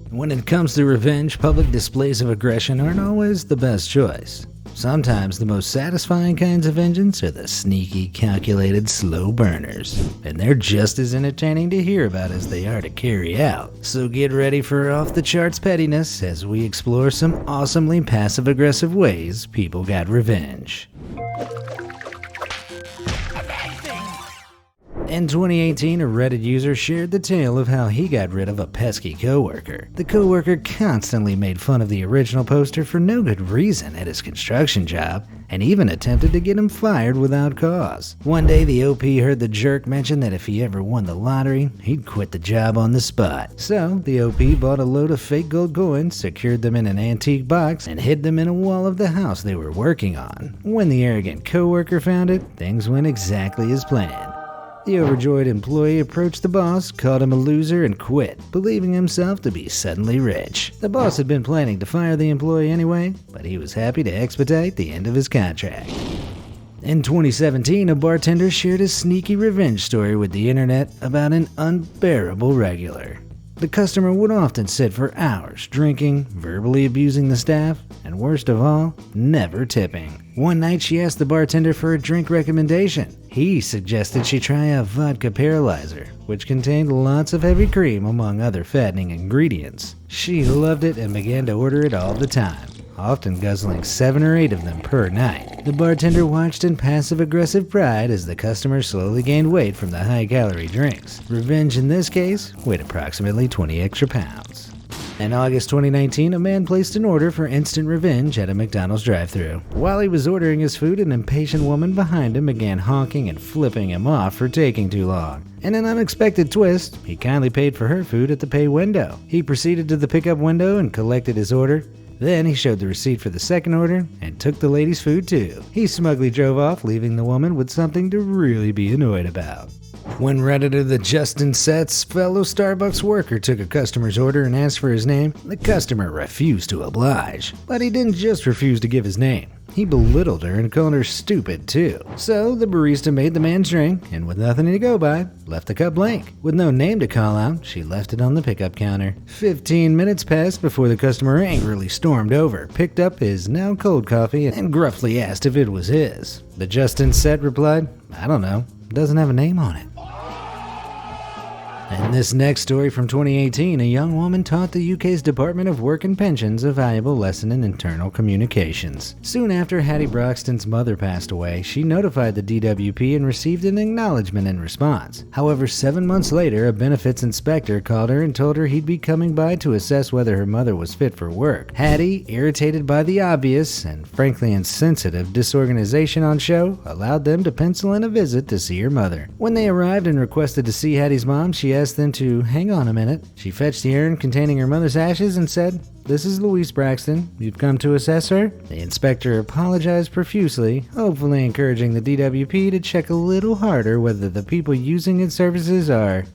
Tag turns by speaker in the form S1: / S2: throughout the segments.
S1: When it comes to revenge, public displays of aggression aren't always the best choice. Sometimes the most satisfying kinds of vengeance are the sneaky, calculated, slow burners. And they're just as entertaining to hear about as they are to carry out. So get ready for off-the-charts pettiness as we explore some awesomely passive-aggressive ways people got revenge. In 2018, a Reddit user shared the tale of how he got rid of a pesky coworker. The coworker constantly made fun of the original poster for no good reason at his construction job, and even attempted to get him fired without cause. One day, the OP heard the jerk mention that if he ever won the lottery, he'd quit the job on the spot. So, the OP bought a load of fake gold coins, secured them in an antique box, and hid them in a wall of the house they were working on. When the arrogant coworker found it, things went exactly as planned. The overjoyed employee approached the boss, called him a loser, and quit, believing himself to be suddenly rich. The boss had been planning to fire the employee anyway, but he was happy to expedite the end of his contract. In 2017, a bartender shared a sneaky revenge story with the internet about an unbearable regular. The customer would often sit for hours drinking, verbally abusing the staff, and worst of all, never tipping. One night she asked the bartender for a drink recommendation. He suggested she try a vodka paralyzer, which contained lots of heavy cream among other fattening ingredients. She loved it and began to order it all the time, often guzzling 7 or 8 of them per night. The bartender watched in passive-aggressive pride as the customer slowly gained weight from the high-calorie drinks. Revenge in this case weighed approximately 20 extra pounds. In August 2019, a man placed an order for instant revenge at a McDonald's drive-thru. While he was ordering his food, an impatient woman behind him began honking and flipping him off for taking too long. In an unexpected twist, he kindly paid for her food at the pay window. He proceeded to the pickup window and collected his order. Then he showed the receipt for the second order and took the lady's food too. He smugly drove off, leaving the woman with something to really be annoyed about. When Redditor the Justin Sett's fellow Starbucks worker took a customer's order and asked for his name, the customer refused to oblige. But he didn't just refuse to give his name. He belittled her and called her stupid too. So the barista made the man's drink, and with nothing to go by, left the cup blank. With no name to call out, she left it on the pickup counter. 15 minutes passed before the customer angrily stormed over, picked up his now cold coffee, and gruffly asked if it was his. The Justin Sett replied, "I don't know, it doesn't have a name on it." In this next story from 2018, a young woman taught the UK's Department of Work and Pensions a valuable lesson in internal communications. Soon after Hattie Broxton's mother passed away, she notified the DWP and received an acknowledgement in response. However, 7 months later, a benefits inspector called her and told her he'd be coming by to assess whether her mother was fit for work. Hattie, irritated by the obvious and frankly insensitive disorganization on show, allowed them to pencil in a visit to see her mother. When they arrived and requested to see Hattie's mom, she asked them to hang on a minute. She fetched the urn containing her mother's ashes and said, "This is Louise Braxton. You've come to assess her?" The inspector apologized profusely, hopefully encouraging the DWP to check a little harder whether the people using its services are,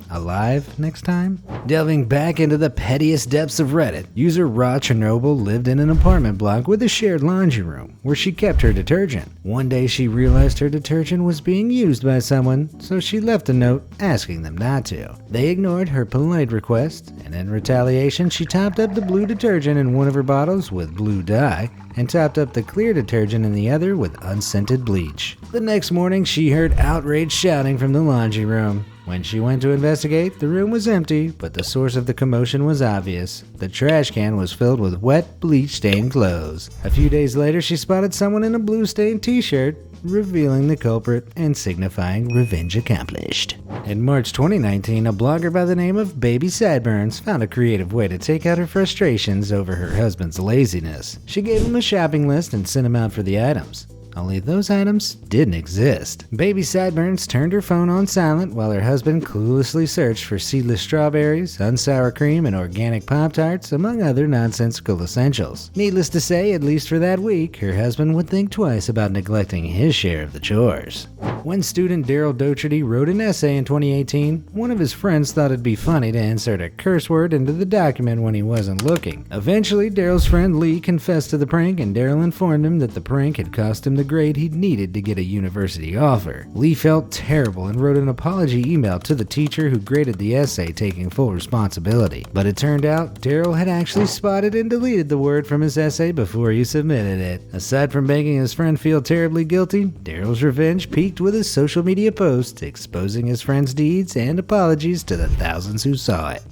S1: alive next time. Delving back into the pettiest depths of Reddit, user Raw Chernobyl lived in an apartment block with a shared laundry room where she kept her detergent. One day she realized her detergent was being used by someone, so she left a note asking them not to. They ignored her polite request, and in retaliation she topped up the blue detergent in one of her bottles with blue dye and topped up the clear detergent in the other with unscented bleach. The next morning she heard outraged shouting from the laundry room. When she went to investigate, the room was empty, but the source of the commotion was obvious. The trash can was filled with wet, bleach-stained clothes. A few days later, she spotted someone in a blue-stained t-shirt, revealing the culprit and signifying revenge accomplished. In March 2019, a blogger by the name of Baby Sideburns found a creative way to take out her frustrations over her husband's laziness. She gave him a shopping list and sent him out for the items. Only those items didn't exist. Baby Sideburns turned her phone on silent while her husband cluelessly searched for seedless strawberries, unsour cream, and organic Pop-Tarts, among other nonsensical essentials. Needless to say, at least for that week, her husband would think twice about neglecting his share of the chores. When student Daryl Docherty wrote an essay in 2018, one of his friends thought it'd be funny to insert a curse word into the document when he wasn't looking. Eventually, Daryl's friend Lee confessed to the prank, and Daryl informed him that the prank had cost him the grade he'd needed to get a university offer. Lee felt terrible and wrote an apology email to the teacher who graded the essay, taking full responsibility. But it turned out Daryl had actually spotted and deleted the word from his essay before he submitted it. Aside from making his friend feel terribly guilty, Daryl's revenge peaked with his social media post exposing his friend's deeds and apologies to the thousands who saw it.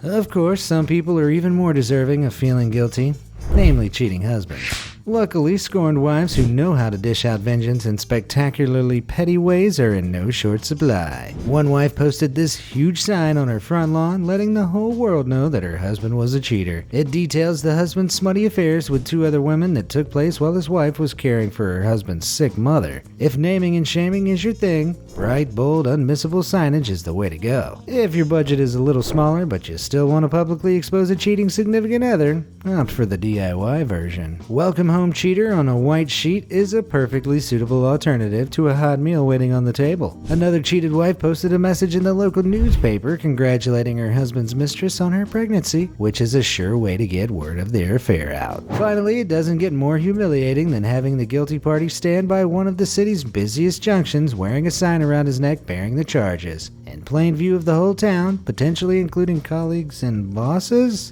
S1: Of course, some people are even more deserving of feeling guilty, namely cheating husbands. Luckily, scorned wives who know how to dish out vengeance in spectacularly petty ways are in no short supply. One wife posted this huge sign on her front lawn letting the whole world know that her husband was a cheater. It details the husband's smutty affairs with 2 other women that took place while his wife was caring for her husband's sick mother. If naming and shaming is your thing, bright, bold, unmissable signage is the way to go. If your budget is a little smaller but you still want to publicly expose a cheating significant other, opt for the DIY version. Welcome home cheater on a white sheet is a perfectly suitable alternative to a hot meal waiting on the table. Another cheated wife posted a message in the local newspaper congratulating her husband's mistress on her pregnancy, which is a sure way to get word of their affair out. Finally, it doesn't get more humiliating than having the guilty party stand by one of the city's busiest junctions wearing a sign around his neck bearing the charges, in plain view of the whole town, potentially including colleagues and bosses?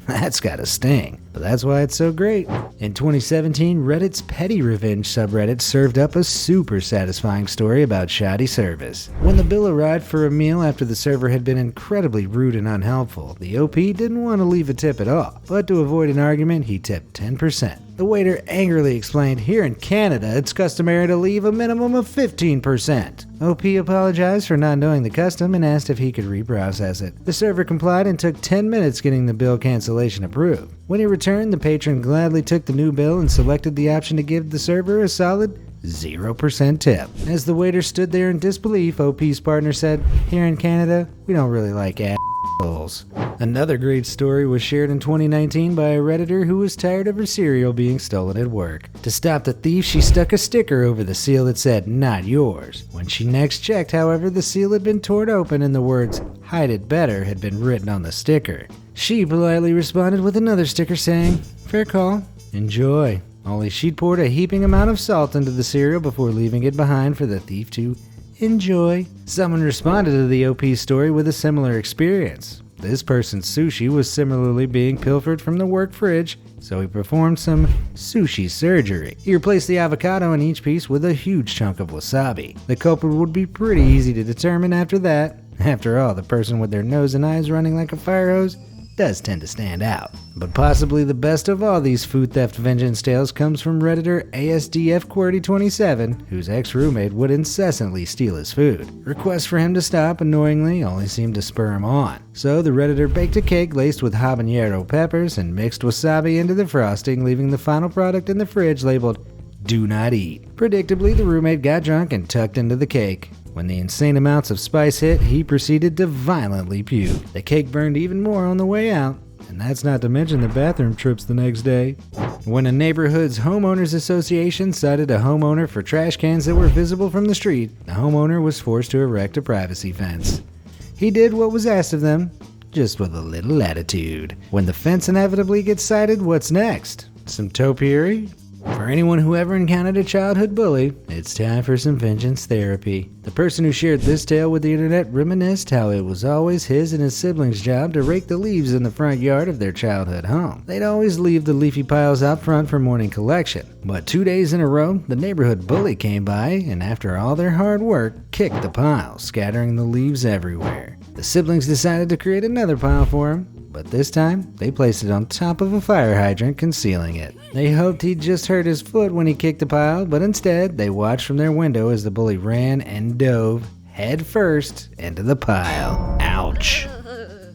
S1: That's gotta sting, but that's why it's so great. In 2017, Reddit's Petty Revenge subreddit served up a super satisfying story about shoddy service. When the bill arrived for a meal after the server had been incredibly rude and unhelpful, the OP didn't want to leave a tip at all, but to avoid an argument, he tipped 10%. The waiter angrily explained, "Here in Canada, it's customary to leave a minimum of 15%. OP apologized for not knowing the custom and asked if he could reprocess it. The server complied and took 10 minutes getting the bill cancellation approved. When he returned, the patron gladly took the new bill and selected the option to give the server a solid 0% tip. As the waiter stood there in disbelief, OP's partner said, "Here in Canada, we don't really like assholes." Another great story was shared in 2019 by a Redditor who was tired of her cereal being stolen at work. To stop the thief, she stuck a sticker over the seal that said, "Not yours." When she next checked, however, the seal had been torn open and the words, "Hide it better," had been written on the sticker. She politely responded with another sticker saying, "Fair call, enjoy." Only she'd poured a heaping amount of salt into the cereal before leaving it behind for the thief to enjoy. Someone responded to the OP story with a similar experience. This person's sushi was similarly being pilfered from the work fridge, so he performed some sushi surgery. He replaced the avocado in each piece with a huge chunk of wasabi. The culprit would be pretty easy to determine after that. After all, the person with their nose and eyes running like a fire hose does tend to stand out. But possibly the best of all these food theft vengeance tales comes from Redditor ASDFQWERTY27, whose ex-roommate would incessantly steal his food. Requests for him to stop, annoyingly, only seemed to spur him on. So the Redditor baked a cake laced with habanero peppers and mixed wasabi into the frosting, leaving the final product in the fridge labeled, "Do not eat." Predictably, the roommate got drunk and tucked into the cake. When the insane amounts of spice hit, he proceeded to violently puke. The cake burned even more on the way out, and that's not to mention the bathroom trips the next day. When a neighborhood's homeowners association cited a homeowner for trash cans that were visible from the street, the homeowner was forced to erect a privacy fence. He did what was asked of them, just with a little attitude. When the fence inevitably gets cited, what's next? Some topiary? For anyone who ever encountered a childhood bully, it's time for some vengeance therapy. The person who shared this tale with the internet reminisced how it was always his and his siblings' job to rake the leaves in the front yard of their childhood home. They'd always leave the leafy piles out front for morning collection. But 2 days in a row, the neighborhood bully came by and after all their hard work, kicked the piles, scattering the leaves everywhere. The siblings decided to create another pile for him, but this time, they placed it on top of a fire hydrant, concealing it. They hoped he'd just hurt his foot when he kicked the pile, but instead, they watched from their window as the bully ran and dove head first into the pile. Ouch.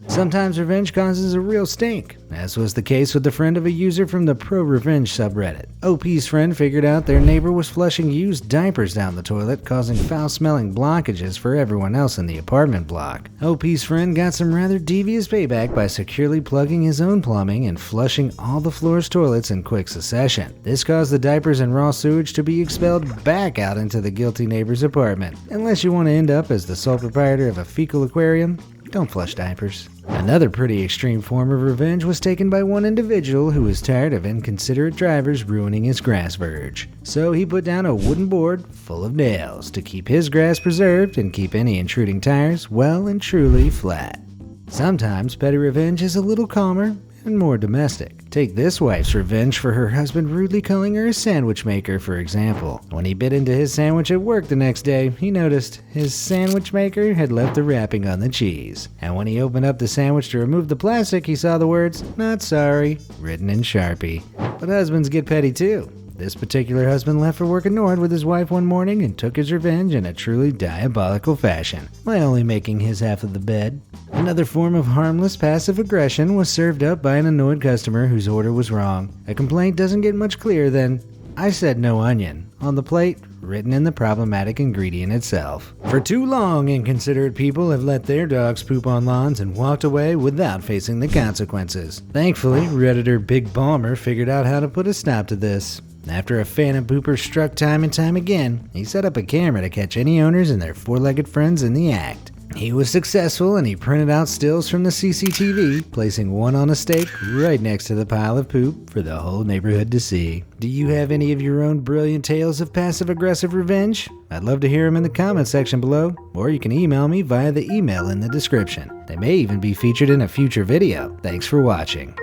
S1: Sometimes revenge causes a real stink, as was the case with the friend of a user from the Pro Revenge subreddit. OP's friend figured out their neighbor was flushing used diapers down the toilet, causing foul-smelling blockages for everyone else in the apartment block. OP's friend got some rather devious payback by securely plugging his own plumbing and flushing all the floor's toilets in quick succession. This caused the diapers and raw sewage to be expelled back out into the guilty neighbor's apartment. Unless you want to end up as the sole proprietor of a fecal aquarium, don't flush diapers. Another pretty extreme form of revenge was taken by one individual who was tired of inconsiderate drivers ruining his grass verge. So he put down a wooden board full of nails to keep his grass preserved and keep any intruding tires well and truly flat. Sometimes petty revenge is a little calmer and more domestic. Take this wife's revenge for her husband rudely calling her a sandwich maker, for example. When he bit into his sandwich at work the next day, he noticed his sandwich maker had left the wrapping on the cheese. And when he opened up the sandwich to remove the plastic, he saw the words, "Not sorry," written in Sharpie. But husbands get petty too. This particular husband left for work annoyed with his wife one morning and took his revenge in a truly diabolical fashion, by only making his half of the bed. Another form of harmless passive aggression was served up by an annoyed customer whose order was wrong. A complaint doesn't get much clearer than, "I said no onion," on the plate, written in the problematic ingredient itself. For too long, inconsiderate people have let their dogs poop on lawns and walked away without facing the consequences. Thankfully, Redditor Big Balmer figured out how to put a stop to this. After a phantom pooper struck time and time again, he set up a camera to catch any owners and their four-legged friends in the act. He was successful and he printed out stills from the CCTV, placing one on a stake right next to the pile of poop for the whole neighborhood to see. Do you have any of your own brilliant tales of passive-aggressive revenge? I'd love to hear them in the comment section below, or you can email me via the email in the description. They may even be featured in a future video. Thanks for watching.